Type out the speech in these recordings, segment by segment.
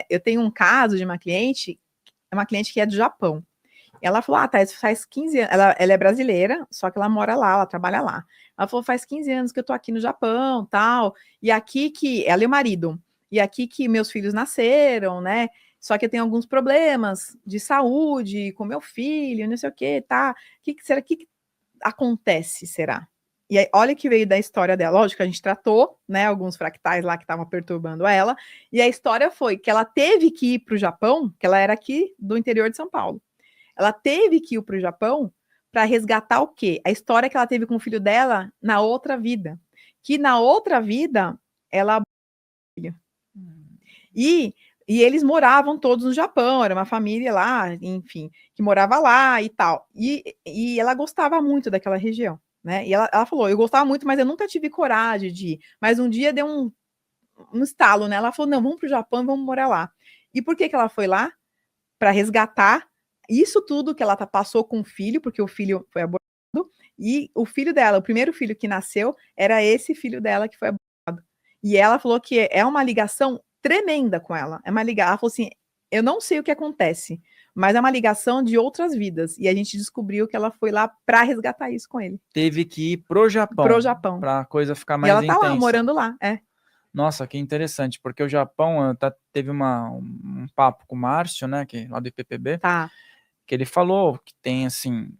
Eu tenho um caso de uma cliente que é do Japão. Ela falou, Thaís, faz 15 anos, ela é brasileira, só que ela mora lá, ela trabalha lá. Ela falou, faz 15 anos que eu tô aqui no Japão, tal, e aqui que, ela e o marido, e aqui que meus filhos nasceram, né, só que eu tenho alguns problemas de saúde com meu filho, não sei o que, tá, será que acontece, será? E aí, olha que veio da história dela. Lógico, a gente tratou, né, alguns fractais lá que estavam perturbando ela, e a história foi que ela teve que ir para o Japão, que ela era aqui do interior de São Paulo. Ela teve que ir para o Japão para resgatar o quê? A história que ela teve com o filho dela na outra vida. Que na outra vida, ela... E, e eles moravam todos no Japão, era uma família lá, enfim, que morava lá e tal. E ela gostava muito daquela região, né? E ela falou, eu gostava muito, mas eu nunca tive coragem de ir. Mas um dia deu um estalo, né? Ela falou, não, vamos para o Japão e vamos morar lá. E por que ela foi lá? Para resgatar isso tudo que ela passou com o filho, porque o filho foi abortado, e o filho dela, o primeiro filho que nasceu, era esse filho dela que foi abortado. E ela falou que é uma ligação tremenda com ela. Ela falou assim: eu não sei o que acontece, mas é uma ligação de outras vidas. E a gente descobriu que ela foi lá para resgatar isso com ele. Teve que ir pro Japão. Para a coisa ficar mais intensa. E ela tá lá, morando lá, Nossa, que interessante, porque o Japão teve um papo com o Márcio, né, lá do IPPB, que ele falou que tem, assim,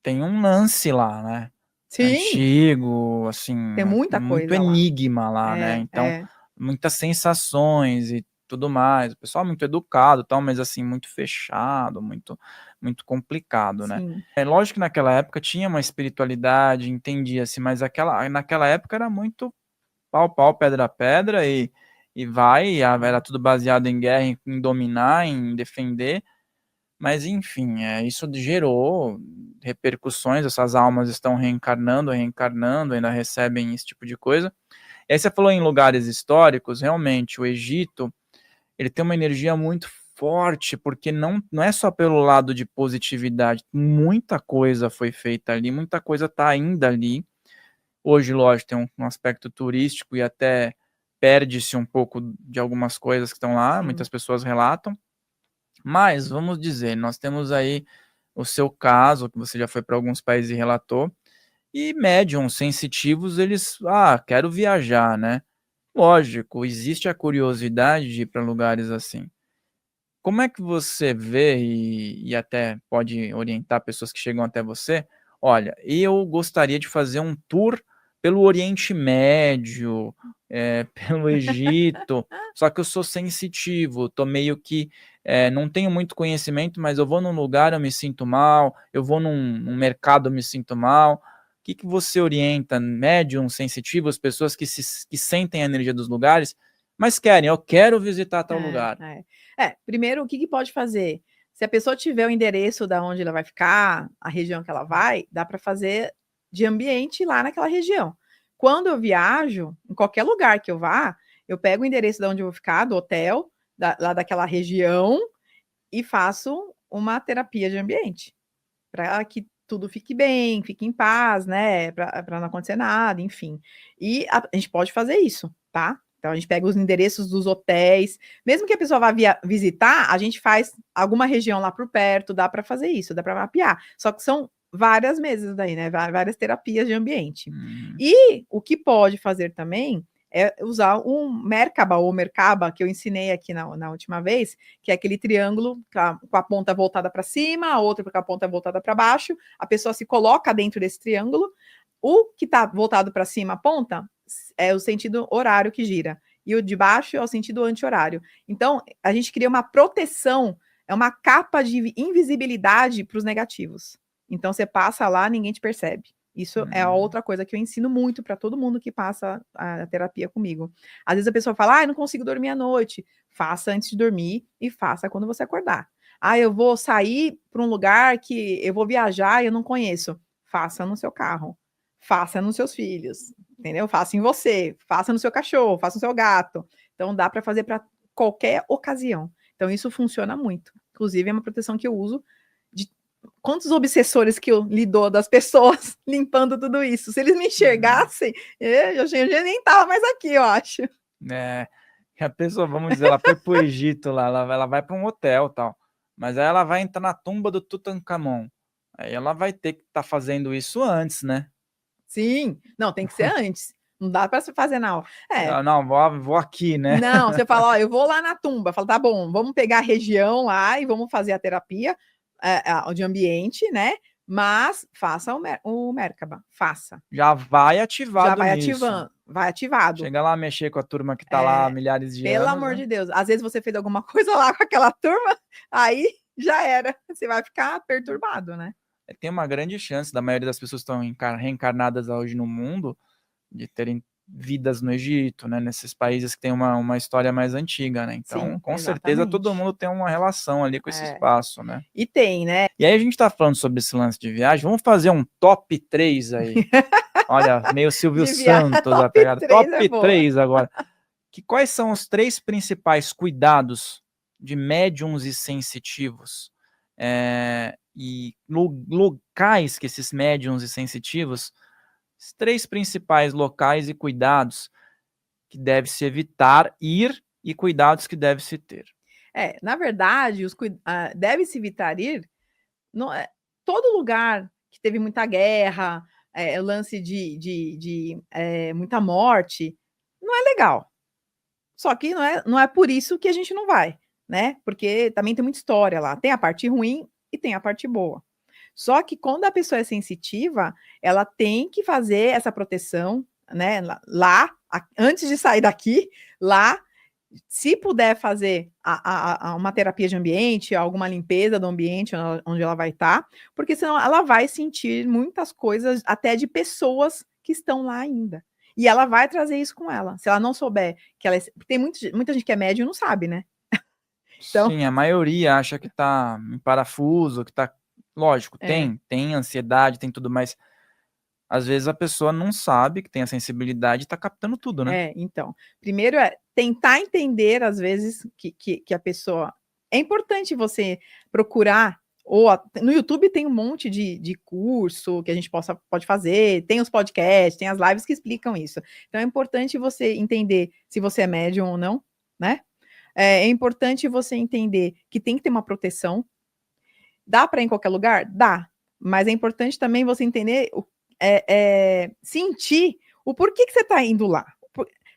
tem um lance lá, né? Sim. Antigo, assim, tem muita muito coisa enigma lá, né? Então, muitas sensações e tudo mais. O pessoal é muito educado, tal, mas assim, muito fechado, muito complicado, né? É lógico que naquela época tinha uma espiritualidade, entendia-se, mas naquela época era muito pau, pedra, e era tudo baseado em guerra, em dominar, em defender, mas enfim, isso gerou repercussões, essas almas estão reencarnando, ainda recebem esse tipo de coisa. E aí você falou em lugares históricos, realmente, o Egito, ele tem uma energia muito forte, porque não é só pelo lado de positividade, muita coisa foi feita ali, muita coisa está ainda ali. Hoje, lógico, tem um aspecto turístico e até perde-se um pouco de algumas coisas que estão lá, muitas pessoas relatam. Mas, vamos dizer, nós temos aí o seu caso, que você já foi para alguns países e relatou, e médiums sensitivos, eles, quero viajar, né? Lógico, existe a curiosidade de ir para lugares assim. Como é que você vê e até pode orientar pessoas que chegam até você? Olha, eu gostaria de fazer um tour pelo Oriente Médio, pelo Egito, só que eu sou sensitivo, tô meio que não tenho muito conhecimento, mas eu vou num lugar, eu me sinto mal, eu vou num mercado, eu me sinto mal. O que você orienta? Médiums sensitivos, pessoas que sentem a energia dos lugares, mas eu quero visitar tal lugar. Primeiro, o que pode fazer? Se a pessoa tiver o endereço da onde ela vai ficar, a região que ela vai, dá para fazer de ambiente lá naquela região. Quando eu viajo, em qualquer lugar que eu vá, eu pego o endereço de onde eu vou ficar, do hotel, lá daquela região, e faço uma terapia de ambiente, para que tudo fique bem, fique em paz, né? Para não acontecer nada, enfim. E a gente pode fazer isso, tá? Então a gente pega os endereços dos hotéis, mesmo que a pessoa vá visitar, a gente faz alguma região lá por perto, dá para fazer isso, dá para mapear. Só que são várias mesas daí, né? Várias terapias de ambiente. E o que pode fazer também é usar um Merkaba ou Merkaba, que eu ensinei aqui na última vez, que é aquele triângulo com a ponta voltada para cima, a outra com a ponta voltada para baixo, a pessoa se coloca dentro desse triângulo, o que está voltado para cima, a ponta, é o sentido horário que gira, e o de baixo é o sentido anti-horário. Então, a gente cria uma proteção, é uma capa de invisibilidade para os negativos. Então, você passa lá, ninguém te percebe. Isso é a outra coisa que eu ensino muito para todo mundo que passa a terapia comigo. Às vezes a pessoa fala, eu não consigo dormir à noite. Faça antes de dormir e faça quando você acordar. Eu vou sair para um lugar que eu vou viajar e eu não conheço. Faça no seu carro. Faça nos seus filhos, entendeu? Faça em você, faça no seu cachorro, faça no seu gato. Então, dá para fazer para qualquer ocasião. Então, isso funciona muito. Inclusive, é uma proteção que eu uso de quantos obsessores que eu lido das pessoas limpando tudo isso. Se eles me enxergassem, eu já nem estava mais aqui, eu acho. E a pessoa, vamos dizer, ela foi pro Egito lá, ela vai para um hotel e tal, mas aí ela vai entrar na tumba do Tutankhamon. Aí ela vai ter que estar fazendo isso antes, né? Sim, não, tem que ser antes. Não dá para se fazer na hora. Não, vou aqui, né? Não, você fala, ó, eu vou lá na tumba. Fala, tá bom, vamos pegar a região lá e vamos fazer a terapia de ambiente, né? Mas faça o Merkaba, faça. Já vai ativado. Já vai nisso. ativando, vai ativado. Chega lá, mexer com a turma que tá lá há milhares de pelo anos. Pelo amor de Deus. Às vezes você fez alguma coisa lá com aquela turma, aí já era. Você vai ficar perturbado, né? Tem uma grande chance da maioria das pessoas que estão reencarnadas hoje no mundo de terem vidas no Egito, né? Nesses países que tem uma história mais antiga, né? Então, sim, com certeza, todo mundo tem uma relação ali com esse espaço, né? E tem, né? E aí a gente tá falando sobre esse lance de viagem, vamos fazer um top 3 aí. Olha, meio Silvio Santos a pegada. Top 3 agora. Quais são os 3 principais cuidados de médiums e sensitivos? E locais que esses médiums e sensitivos, os 3 principais locais e cuidados que deve-se evitar ir e cuidados que deve-se ter. Na verdade, deve-se evitar ir todo lugar que teve muita guerra, o lance de muita morte, não é legal. Só que não é por isso que a gente não vai, né? Porque também tem muita história lá. Tem a parte ruim e tem a parte boa. Só que quando a pessoa é sensitiva, ela tem que fazer essa proteção, né? Lá, antes de sair daqui, lá, se puder fazer uma terapia de ambiente, alguma limpeza do ambiente onde ela vai estar, porque senão ela vai sentir muitas coisas, até de pessoas que estão lá ainda. E ela vai trazer isso com ela. Se ela não souber que ela tem muita gente que é médium e não sabe, né? Então... Sim, a maioria acha que tá em parafuso, que tá... Lógico, tem ansiedade, tem tudo, mas às vezes a pessoa não sabe que tem a sensibilidade e tá captando tudo, né? Então. Primeiro tentar entender, às vezes, que a pessoa... É importante você procurar, no YouTube tem um monte de curso que a gente pode fazer, tem os podcasts, tem as lives que explicam isso. Então é importante você entender se você é médium ou não, né? É importante você entender que tem que ter uma proteção. Dá para ir em qualquer lugar? Dá. Mas é importante também você entender, sentir o porquê que você está indo lá.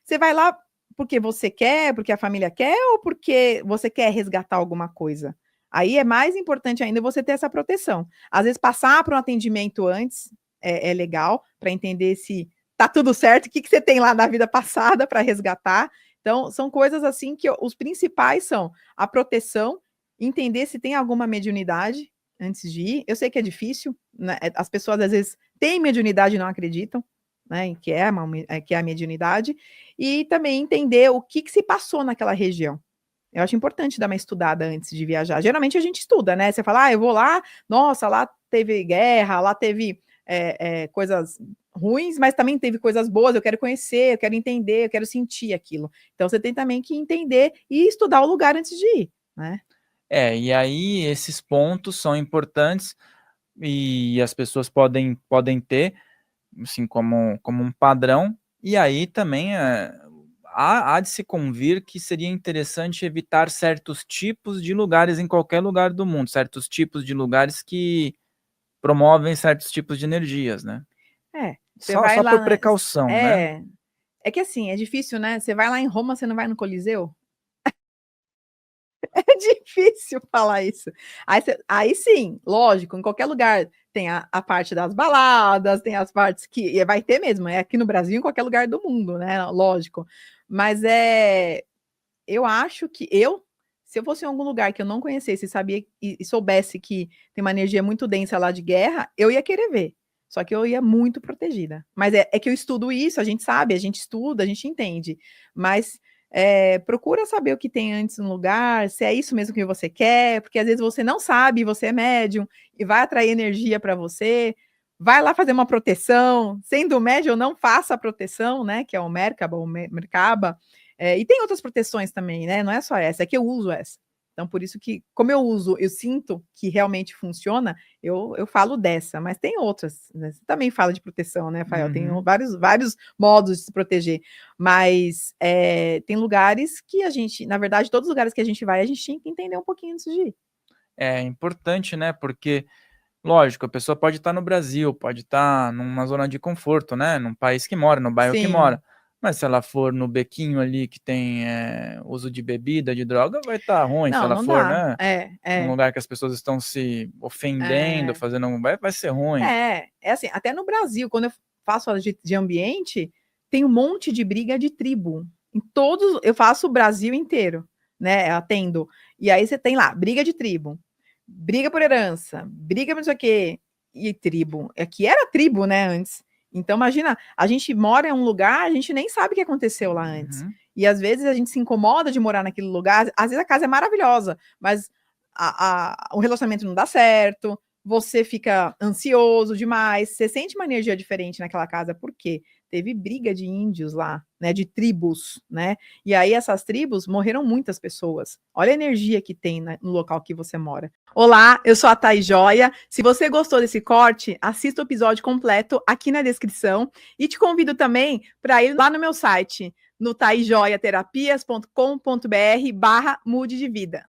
Você vai lá porque você quer, porque a família quer, ou porque você quer resgatar alguma coisa? Aí é mais importante ainda você ter essa proteção. Às vezes, passar para um atendimento antes é legal, para entender se tá tudo certo, o que você tem lá na vida passada para resgatar. Então, são coisas assim que os principais são a proteção, entender se tem alguma mediunidade antes de ir. Eu sei que é difícil, né? As pessoas às vezes têm mediunidade e não acreditam, né, que é a mediunidade, e também entender o que se passou naquela região. Eu acho importante dar uma estudada antes de viajar. Geralmente a gente estuda, né? Você fala, eu vou lá, nossa, lá teve guerra, lá teve coisas ruins, mas também teve coisas boas, eu quero conhecer, eu quero entender, eu quero sentir aquilo. Então você tem também que entender e estudar o lugar antes de ir, né? E aí esses pontos são importantes e as pessoas podem ter, assim, como um padrão, e aí também há de se convir que seria interessante evitar certos tipos de lugares em qualquer lugar do mundo, certos tipos de lugares que promovem certos tipos de energias, né? Só por precaução, né? É que assim, é difícil, né? Você vai lá em Roma, você não vai no Coliseu? É difícil falar isso. Aí sim, lógico, em qualquer lugar tem a parte das baladas, tem as partes que vai ter mesmo, aqui no Brasil, em qualquer lugar do mundo, né? Lógico. Mas eu acho que se eu fosse em algum lugar que eu não conhecesse, sabia e soubesse que tem uma energia muito densa lá de guerra, eu ia querer ver. Só que eu ia muito protegida. Mas é que eu estudo isso, a gente sabe, a gente estuda, a gente entende. Mas procura saber o que tem antes no lugar, se é isso mesmo que você quer, porque às vezes você não sabe, você é médium e vai atrair energia para você. Vai lá fazer uma proteção, sendo médium, não faça a proteção, né? Que é o Merkaba, e tem outras proteções também, né? Não é só essa, é que eu uso essa. Então, por isso que, como eu sinto que realmente funciona, eu falo dessa, mas tem outras, né? Você também fala de proteção, né, Rafael? Tem vários modos de se proteger, mas tem lugares que a gente, na verdade, todos os lugares que a gente vai, a gente tinha que entender um pouquinho antes de ir. É importante, né, porque, lógico, a pessoa pode estar no Brasil, pode estar numa zona de conforto, né, num país que mora, no bairro que mora. Mas se ela for no bequinho ali que tem uso de bebida, de droga, vai estar ruim. Se ela for, né, num lugar que as pessoas estão se ofendendo, fazendo vai ser ruim. É assim, até no Brasil, quando eu faço aula de ambiente, tem um monte de briga de tribo. Eu faço o Brasil inteiro, né, atendo. E aí você tem lá, briga de tribo, briga por herança, briga por não sei o quê, e tribo. Aqui era tribo, né, antes. Então, imagina, a gente mora em um lugar, a gente nem sabe o que aconteceu lá antes. E às vezes a gente se incomoda de morar naquele lugar. Às vezes a casa é maravilhosa, mas o relacionamento não dá certo, você fica ansioso demais, você sente uma energia diferente naquela casa, por quê? Teve briga de índios lá, né, de tribos, né? E aí essas tribos morreram muitas pessoas. Olha a energia que tem no local que você mora. Olá, eu sou a Thaís Joia. Se você gostou desse corte, assista o episódio completo aqui na descrição e te convido também para ir lá no meu site, no thaisjoiaterapias.com.br/mude de vida.